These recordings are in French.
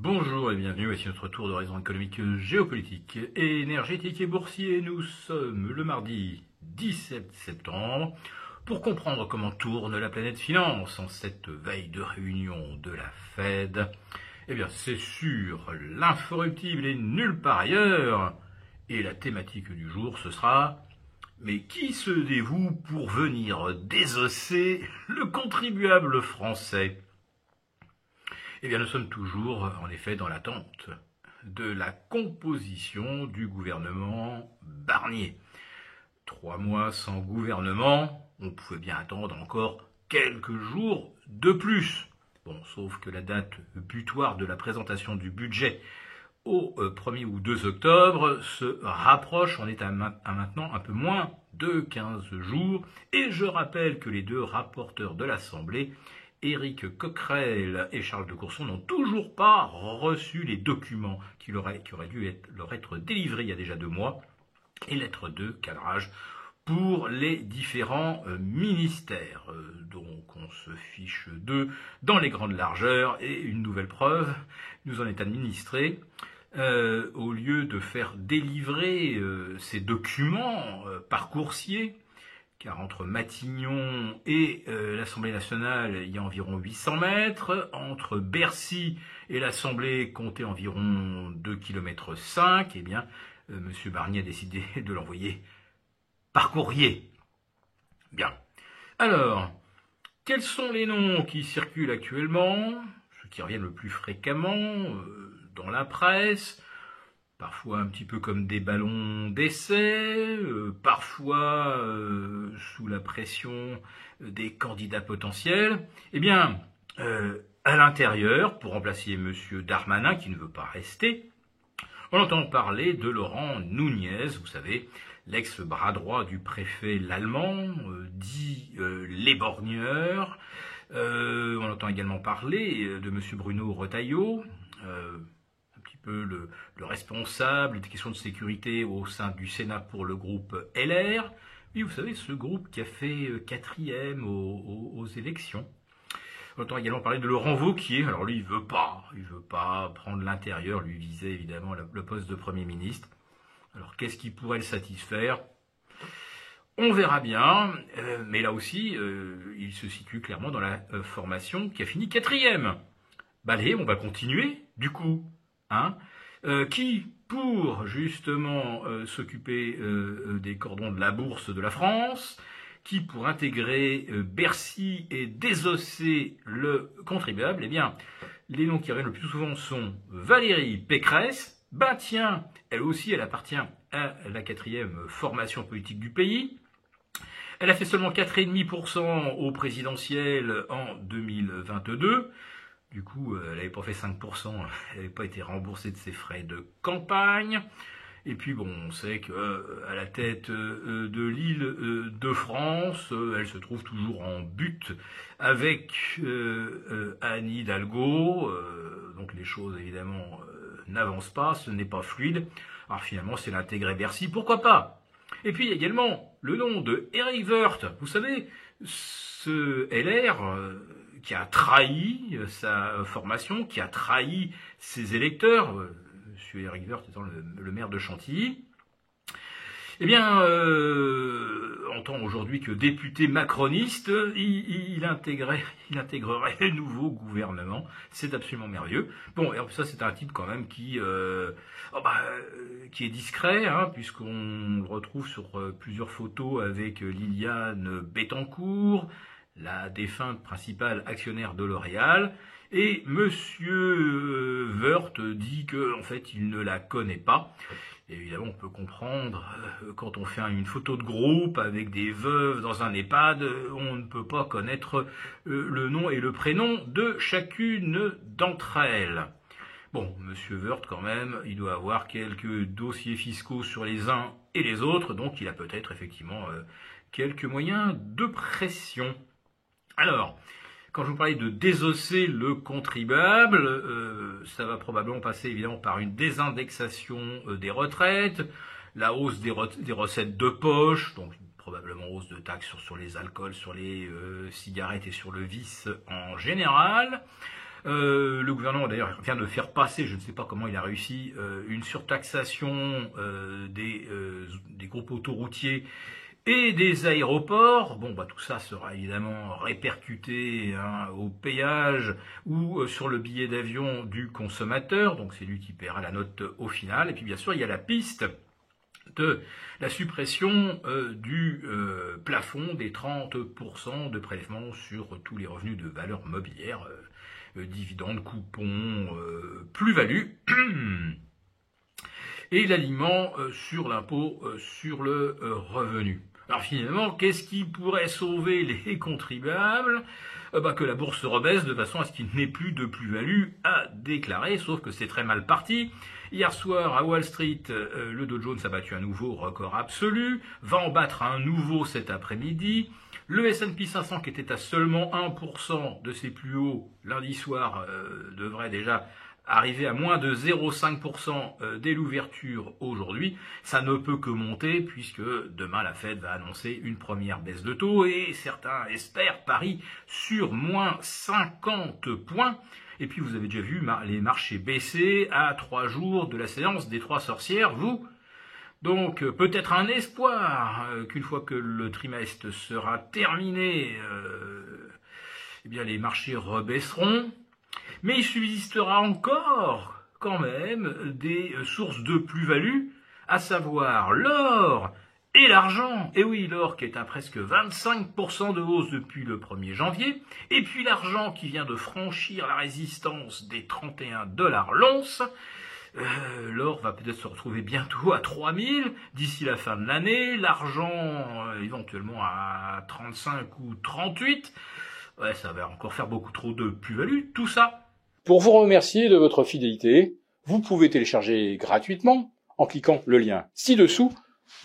Bonjour et bienvenue, voici notre tour d'horizon économique, géopolitique, énergétique et boursier. Nous sommes le mardi 17 septembre pour comprendre comment tourne la planète finance en cette veille de réunion de la Fed. Eh bien, c'est sur l'inforruptible et nulle part ailleurs. Et la thématique du jour, ce sera: mais qui se dévoue pour venir désosser le contribuable français? Eh bien, nous sommes toujours, en effet, dans l'attente de la composition du gouvernement Barnier. 3 mois sans gouvernement, on pouvait bien attendre encore quelques jours de plus. Bon, sauf que la date butoir de la présentation du budget au 1er ou 2 octobre se rapproche. On est à maintenant un peu moins de 15 jours. Et je rappelle que les deux rapporteurs de l'Assemblée, Éric Coquerel et Charles de Courson, n'ont toujours pas reçu les documents qui auraient dû leur être délivrés il y a déjà 2 mois, et lettre de cadrage pour les différents ministères. Donc on se fiche d'eux dans les grandes largeurs, et une nouvelle preuve nous en est administrée. Au lieu de faire délivrer ces documents par coursier, car entre Matignon et l'Assemblée nationale, il y a environ 800 mètres. Entre Bercy et l'Assemblée, comptez environ 2,5 km. Eh bien, M. Barnier a décidé de l'envoyer par courrier. Bien. Alors, quels sont les noms qui circulent actuellement, ceux qui reviennent le plus fréquemment dans la presse? Parfois un petit peu comme des ballons d'essai, parfois sous la pression des candidats potentiels. Eh bien, à l'intérieur, pour remplacer M. Darmanin, qui ne veut pas rester, on entend parler de Laurent Nunez, vous savez, l'ex-bras droit du préfet l'Allemand, dit l'éborgneur. On entend également parler de M. Bruno Retailleau, le responsable des questions de sécurité au sein du Sénat pour le groupe LR. Oui, vous savez, ce groupe qui a fait 4e aux élections. On entend également parler de Laurent Wauquiez. Alors lui, il veut pas prendre l'intérieur, lui visait évidemment le poste de Premier ministre. Alors qu'est-ce qui pourrait le satisfaire? On verra bien, mais là aussi, il se situe clairement dans la formation qui a fini 4e. Bah allez, on va continuer, du coup. Qui, pour justement s'occuper des cordons de la bourse de la France, qui pour intégrer Bercy et désosser le contribuable? Eh bien, les noms qui reviennent le plus souvent sont Valérie Pécresse. Ben tiens, elle aussi, elle appartient à la 4e formation politique du pays. Elle a fait seulement 4,5% au présidentiel en 2022. Du coup, elle n'avait pas fait 5%, elle n'avait pas été remboursée de ses frais de campagne. Et puis bon, on sait qu'à la tête de l'île de France, elle se trouve toujours en butte avec Anne Hidalgo. Donc les choses évidemment n'avancent pas, ce n'est pas fluide. Alors finalement, c'est l'intégrer Bercy, pourquoi pas? Et puis il y a également le nom de Éric Woerth. Vous savez, ce LR qui a trahi sa formation, qui a trahi ses électeurs, M. Éric Woerth étant le maire de Chantilly. Eh bien, on entend aujourd'hui que député macroniste, il intégrerait le nouveau gouvernement. C'est absolument merveilleux. Bon, et ça, c'est un type quand même qui est discret, puisqu'on le retrouve sur plusieurs photos avec Liliane Bettencourt, la défunte principale actionnaire de L'Oréal. Et Monsieur Woerth dit que en fait, il ne la connaît pas. Et évidemment, on peut comprendre, quand on fait une photo de groupe avec des veuves dans un EHPAD, on ne peut pas connaître le nom et le prénom de chacune d'entre elles. Bon, Monsieur Woerth, quand même, il doit avoir quelques dossiers fiscaux sur les uns et les autres, donc il a peut-être effectivement quelques moyens de pression. Alors, quand je vous parlais de désosser le contribuable, ça va probablement passer évidemment par une désindexation des retraites, la hausse des recettes de poche, donc probablement hausse de taxes sur les alcools, sur les cigarettes et sur le vice en général. Le gouvernement d'ailleurs vient de faire passer, je ne sais pas comment il a réussi, une surtaxation des groupes autoroutiers et des aéroports. Bon, bah tout ça sera évidemment répercuté au péage ou sur le billet d'avion du consommateur, donc c'est lui qui paiera la note au final. Et puis bien sûr, il y a la piste de la suppression du plafond des 30% de prélèvement sur tous les revenus de valeur mobilière, dividendes, coupons, plus-value, et l'aliment sur l'impôt sur le revenu. Alors finalement, qu'est-ce qui pourrait sauver les contribuables ? Que la bourse se rebaisse de façon à ce qu'il n'ait plus de plus-value à déclarer, sauf que c'est très mal parti. Hier soir, à Wall Street, le Dow Jones a battu un nouveau record absolu, va en battre un nouveau cet après-midi. Le S&P 500, qui était à seulement 1% de ses plus hauts lundi soir, devrait déjà arriver à moins de 0,5% dès l'ouverture aujourd'hui. Ça ne peut que monter puisque demain la Fed va annoncer une première baisse de taux et certains espèrent parient sur moins 50 points. Et puis vous avez déjà vu les marchés baisser à 3 jours de la séance des 3 sorcières, vous. Donc peut-être un espoir qu'une fois que le trimestre sera terminé, eh bien les marchés rebaisseront. Mais il subsistera encore, quand même, des sources de plus-value, à savoir l'or et l'argent. Et oui, l'or qui est à presque 25% de hausse depuis le 1er janvier, et puis l'argent qui vient de franchir la résistance des 31 $ l'once. L'or va peut-être se retrouver bientôt à 3000 d'ici la fin de l'année, l'argent éventuellement à 35 ou 38. Ouais, ça va encore faire beaucoup trop de plus-value, tout ça. Pour vous remercier de votre fidélité, vous pouvez télécharger gratuitement, en cliquant le lien ci-dessous,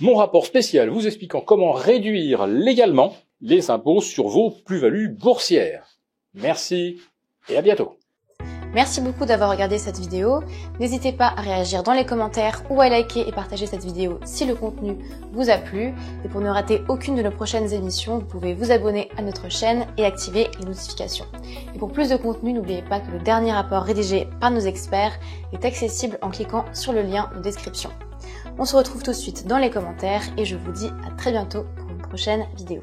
mon rapport spécial vous expliquant comment réduire légalement les impôts sur vos plus-values boursières. Merci et à bientôt. Merci beaucoup d'avoir regardé cette vidéo. N'hésitez pas à réagir dans les commentaires ou à liker et partager cette vidéo si le contenu vous a plu. Et pour ne rater aucune de nos prochaines émissions, vous pouvez vous abonner à notre chaîne et activer les notifications. Et pour plus de contenu, n'oubliez pas que le dernier rapport rédigé par nos experts est accessible en cliquant sur le lien de description. On se retrouve tout de suite dans les commentaires et je vous dis à très bientôt pour une prochaine vidéo.